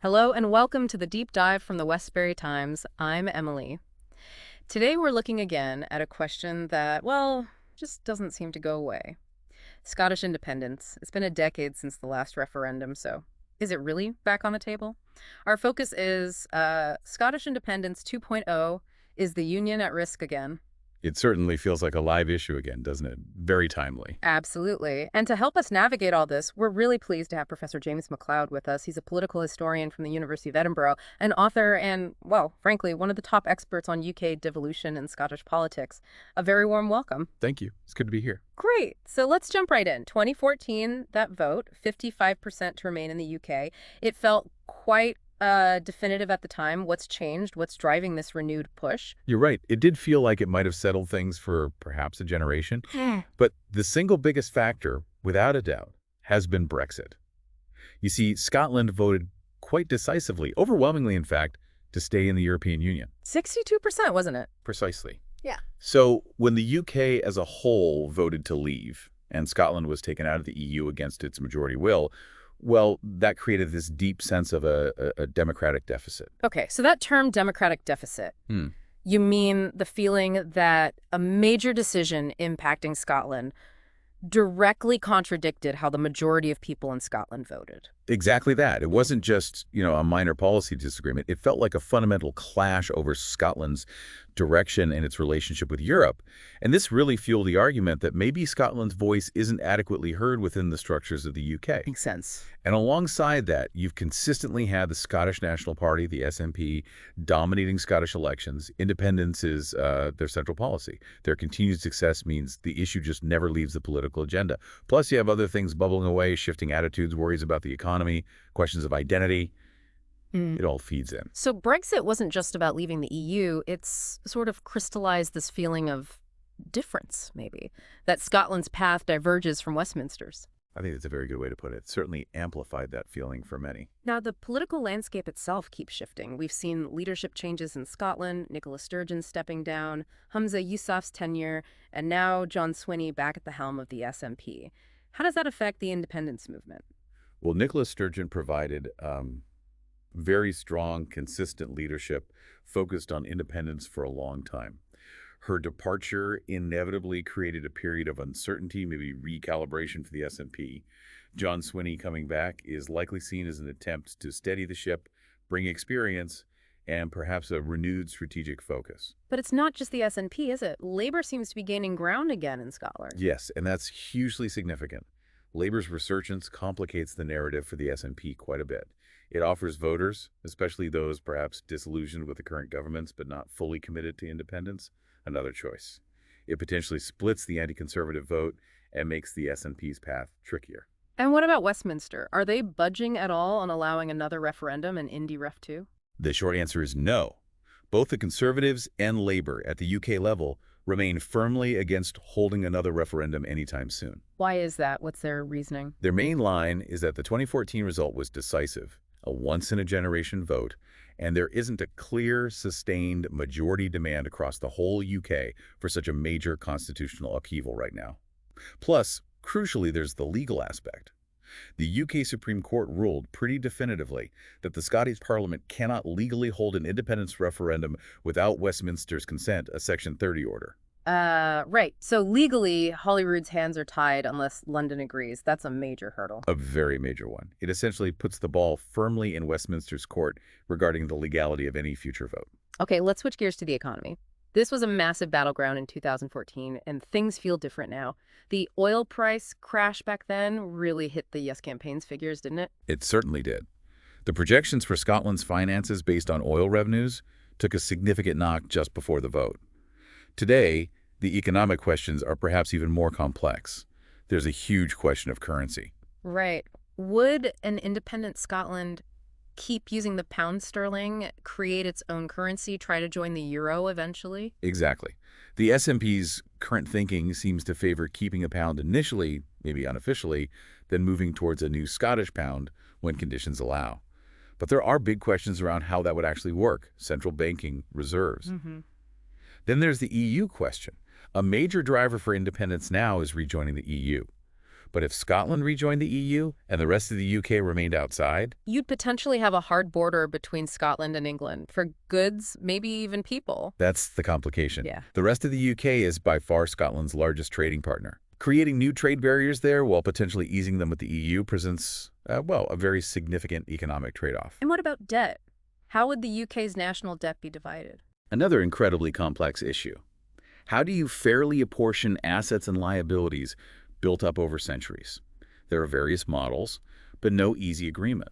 Hello and welcome to the deep dive from the Westferry Times. I'm Emily. Today we're looking again at a question that, well, just doesn't seem to go away. Scottish independence. It's been a decade since the last referendum, so is it really back on the table? Our focus is Scottish independence 2.0. Is the union at risk again? It certainly feels like a live issue again, doesn't it? Very timely. Absolutely. And to help us navigate all this, we're really pleased to have Professor James MacLeod with us. He's a political historian from the University of Edinburgh, an author and, well, frankly, one of the top experts on UK devolution and Scottish politics. A very warm welcome. Thank you. It's good to be here. Great. So let's jump right in. 2014, that vote, 55% to remain in the UK. It felt quite definitive at the time. What's changed? What's driving this renewed push? You're right. It did feel like it might have settled things for perhaps a generation. But the single biggest factor, without a doubt, has been Brexit. You see, Scotland voted quite decisively, overwhelmingly in fact, to stay in the European Union. 62%, wasn't it? Precisely. Yeah. So when the UK as a whole voted to leave, and Scotland was taken out of the EU against its majority will, well, that created this deep sense of a democratic deficit. Okay, so that term democratic deficit, Hmm. you mean the feeling that a major decision impacting Scotland directly contradicted how the majority of people in Scotland voted. Exactly that. It wasn't just, a minor policy disagreement. It felt like a fundamental clash over Scotland's direction and its relationship with Europe. And this really fueled the argument that maybe Scotland's voice isn't adequately heard within the structures of the UK. Makes sense. And alongside that, you've consistently had the Scottish National Party, the SNP, dominating Scottish elections. Independence is their central policy. Their continued success means the issue just never leaves the political agenda. Plus, you have other things bubbling away, shifting attitudes, worries about the economy, questions of identity. It all feeds in. So Brexit wasn't just about leaving the EU. It's sort of crystallized this feeling of difference, maybe, that Scotland's path diverges from Westminster's. I think that's a very good way to put it. Certainly amplified that feeling for many. Now, the political landscape itself keeps shifting. We've seen leadership changes in Scotland, Nicola Sturgeon stepping down, Humza Yousaf's tenure, and now John Swinney back at the helm of the SNP. How does that affect the independence movement? Well, Nicola Sturgeon provided very strong, consistent leadership focused on independence for a long time. Her departure inevitably created a period of uncertainty, maybe recalibration for the S&P. John Swinney coming back is likely seen as an attempt to steady the ship, bring experience, and perhaps a renewed strategic focus. But it's not just the SNP, is it? Labour seems to be gaining ground again in Scotland. Yes, and that's hugely significant. Labour's resurgence complicates the narrative for the S&P quite a bit. It offers voters, especially those perhaps disillusioned with the current governments but not fully committed to independence, another choice. It potentially splits the anti-conservative vote and makes the SNP's path trickier. And what about Westminster? Are they budging at all on allowing another referendum, an Indy Ref 2? The short answer is no. Both the Conservatives and Labour at the UK level remain firmly against holding another referendum anytime soon. Why is that? What's their reasoning? Their main line is that the 2014 result was decisive, a once-in-a-generation vote, and there isn't a clear, sustained majority demand across the whole UK for such a major constitutional upheaval right now. Plus, crucially, there's the legal aspect. The UK Supreme Court ruled pretty definitively that the Scottish Parliament cannot legally hold an independence referendum without Westminster's consent, a Section 30 order. Right. So legally, Holyrood's hands are tied unless London agrees. That's a major hurdle. A very major one. It essentially puts the ball firmly in Westminster's court regarding the legality of any future vote. Okay, let's switch gears to the economy. This was a massive battleground in 2014, and things feel different now. The oil price crash back then really hit the Yes campaign's figures, didn't it? It certainly did. The projections for Scotland's finances based on oil revenues took a significant knock just before the vote. Today, the economic questions are perhaps even more complex. There's a huge question of currency. Right. Would an independent Scotland keep using the pound sterling, create its own currency, try to join the euro eventually? Exactly. The S&P's current thinking seems to favor keeping a pound initially, maybe unofficially, then moving towards a new Scottish pound when conditions allow. But there are big questions around how that would actually work, central banking, reserves. Then there's the EU question. A major driver for independence now is rejoining the EU. But if Scotland rejoined the EU and the rest of the UK remained outside, You'd potentially have a hard border between Scotland and England for goods, maybe even people. that's the complication. Yeah. The rest of the UK is by far Scotland's largest trading partner. Creating new trade barriers there while potentially easing them with the EU presents, well, a very significant economic trade-off. And what about debt? How would the UK's national debt be divided? Another incredibly complex issue. How do you fairly apportion assets and liabilities built up over centuries? There are various models, but no easy agreement.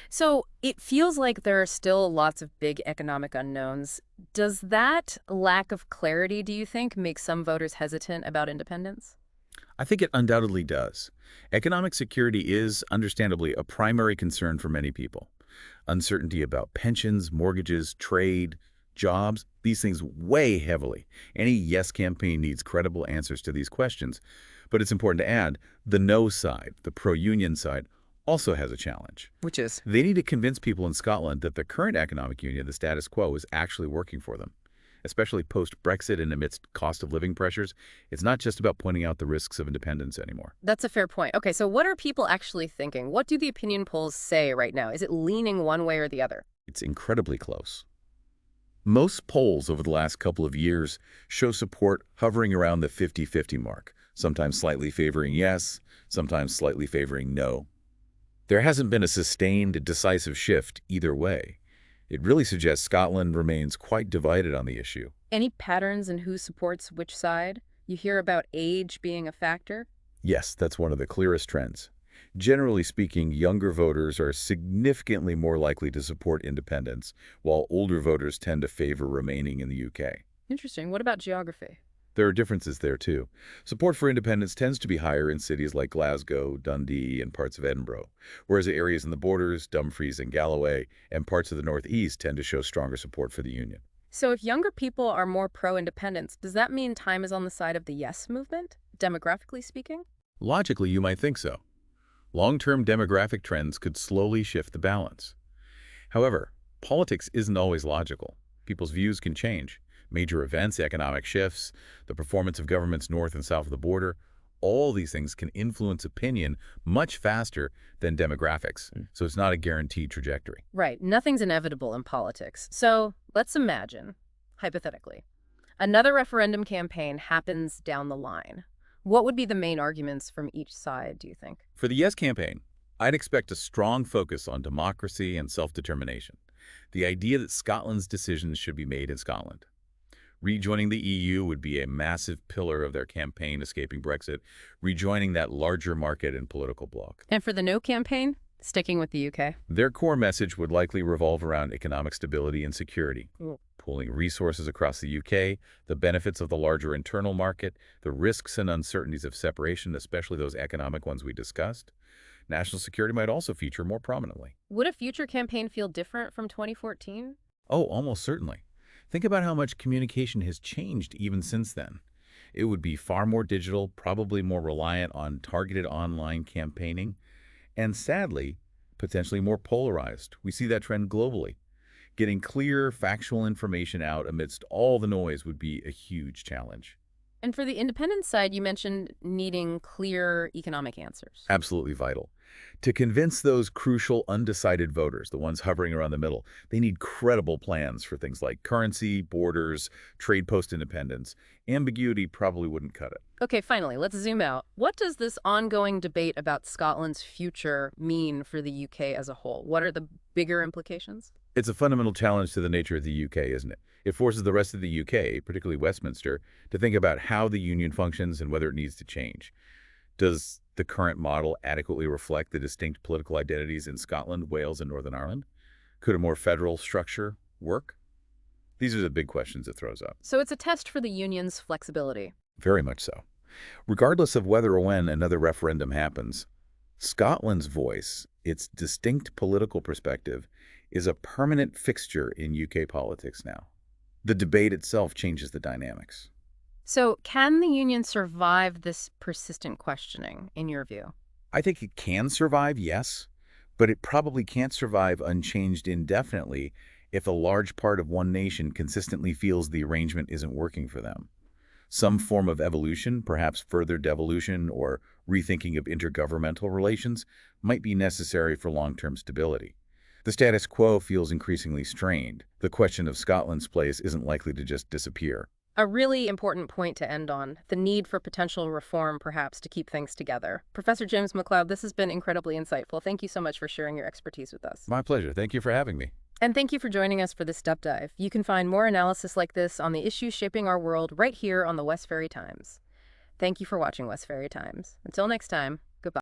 So it feels like there are still lots of big economic unknowns. Does that lack of clarity, do you think, make some voters hesitant about independence? I think it undoubtedly does. Economic security is, understandably, a primary concern for many people. Uncertainty about pensions, mortgages, trade, jobs, these things weigh heavily. Any yes campaign needs credible answers to these questions. But it's important to add, the no side, the pro-union side, also has a challenge. Which is? They need to convince people in Scotland that the current economic union, the status quo, is actually working for them. Especially post-Brexit and amidst cost of living pressures, it's not just about pointing out the risks of independence anymore. That's a fair point. Okay, so what are people actually thinking? What do the opinion polls say right now? Is it leaning one way or the other? It's incredibly close. Most polls over the last couple of years show support hovering around the 50-50 mark, sometimes slightly favoring yes, sometimes slightly favoring no. There hasn't been a sustained, decisive shift either way. It really suggests Scotland remains quite divided on the issue. Any patterns in who supports which side? You hear about age being a factor? Yes, that's one of the clearest trends. Generally speaking, younger voters are significantly more likely to support independence, while older voters tend to favor remaining in the UK. Interesting. What about geography? There are differences there, too. Support for independence tends to be higher in cities like Glasgow, Dundee, and parts of Edinburgh, whereas areas in the borders, Dumfries and Galloway, and parts of the northeast tend to show stronger support for the union. So if younger people are more pro-independence, does that mean time is on the side of the yes movement, demographically speaking? Logically, you might think so. Long-term demographic trends could slowly shift the balance. However, politics isn't always logical. People's views can change. Major events, economic shifts, the performance of governments north and south of the border, all these things can influence opinion much faster than demographics. So it's not a guaranteed trajectory. Right. Nothing's inevitable in politics. So let's imagine, hypothetically, another referendum campaign happens down the line. What would be the main arguments from each side, do you think? For the Yes campaign, I'd expect a strong focus on democracy and self-determination. The idea that Scotland's decisions should be made in Scotland. Rejoining the EU would be a massive pillar of their campaign escaping Brexit, rejoining that larger market and political bloc. And for the no campaign, sticking with the UK? Their core message would likely revolve around economic stability and security, pooling resources across the UK, the benefits of the larger internal market, the risks and uncertainties of separation, especially those economic ones we discussed. National security might also feature more prominently. Would a future campaign feel different from 2014? Oh, almost certainly. Think about how much communication has changed even since then. It would be far more digital, probably more reliant on targeted online campaigning, and sadly, potentially more polarized. We see that trend globally. Getting clear, factual information out amidst all the noise would be a huge challenge. And for the independent side, you mentioned needing clear economic answers. Absolutely vital. To convince those crucial undecided voters, the ones hovering around the middle, they need credible plans for things like currency, borders, trade post-independence. Ambiguity probably wouldn't cut it. Okay, finally, let's zoom out. What does this ongoing debate about Scotland's future mean for the UK as a whole? What are the bigger implications? It's a fundamental challenge to the nature of the UK, isn't it? It forces the rest of the UK, particularly Westminster, to think about how the union functions and whether it needs to change. Does the current model adequately reflect the distinct political identities in Scotland, Wales, and Northern Ireland? Could a more federal structure work? These are the big questions it throws up. So it's a test for the union's flexibility. Very much so. Regardless of whether or when another referendum happens, Scotland's voice, its distinct political perspective, is a permanent fixture in UK politics now. The debate itself changes the dynamics. So can the union survive this persistent questioning, in your view? I think it can survive, yes, but it probably can't survive unchanged indefinitely if a large part of one nation consistently feels the arrangement isn't working for them. Some form of evolution, perhaps further devolution or rethinking of intergovernmental relations, might be necessary for long-term stability. The status quo feels increasingly strained. The question of Scotland's place isn't likely to just disappear. A really important point to end on, the need for potential reform, perhaps, to keep things together. Professor James McLeod, this has been incredibly insightful. Thank you so much for sharing your expertise with us. My pleasure. Thank you for having me. And thank you for joining us for this deep dive. You can find more analysis like this on the issues shaping our world right here on the Westferry Times. Thank you for watching Westferry Times. Until next time.